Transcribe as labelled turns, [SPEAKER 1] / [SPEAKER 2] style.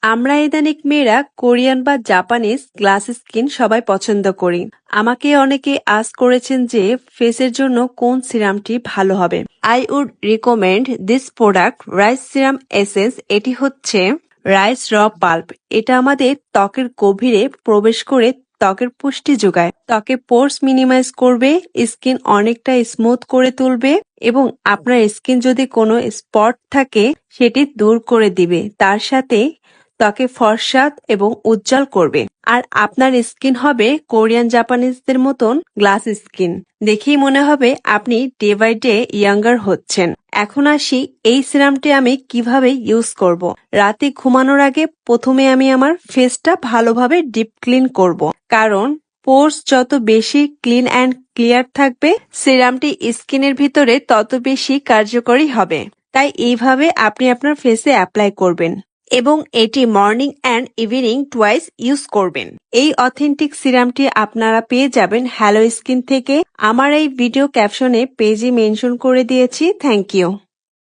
[SPEAKER 1] আমরা ইদানিং মেয়েরা কোরিয়ান বা জাপানিজ গ্লাস স্কিন সবাই পছন্দ করি। আমাকে অনেকে আস্ক করেছেন যে ফেসের জন্য কোন সিরামটি ভালো হবে। I would recommend this product rice serum essence. এটি হচ্ছে রাইস র পাল্প। এটা আমাদের ত্বকের গভীরে প্রবেশ করে ত্বকের পুষ্টি যোগায়, ত্বকের পোর্স মিনিমাইজ করবে, স্কিন অনেকটা স্মুথ করে তুলবে এবং আপনার স্কিন যদি কোনো স্পট থাকে সেটি দূর করে দিবে। তার সাথে ত্বকে ফর্সা এবং উজ্জ্বল করবে। আর আপনার স্কিন হবে কোরিয়ান জাপানিজদের মতন গ্লাস স্কিন। দেখেই মনে হবে আপনি ডে বাই ডে ইয়াঙ্গার হচ্ছেন। এখন আসি এই সিরামটি আমি কিভাবে ইউজ করব। রাতে ঘুমানোর আগে প্রথমে আমি আমার ফেসটা ভালোভাবে ডিপ ক্লিন করব, কারণ পোর্স যত বেশি ক্লিন অ্যান্ড ক্লিয়ার থাকবে সিরামটি স্কিনের ভিতরে তত বেশি কার্যকরী হবে। তাই এইভাবে আপনি আপনার ফেসে অ্যাপ্লাই করবেন এবং এটি morning and evening twice use করবেন। এই অথেন্টিক সিরামটি আপনারা পেয়ে যাবেন হ্যালো স্কিন থেকে। আমার এই ভিডিও ক্যাপশনে পেজে মেনশন করে দিয়েছি। Thank you.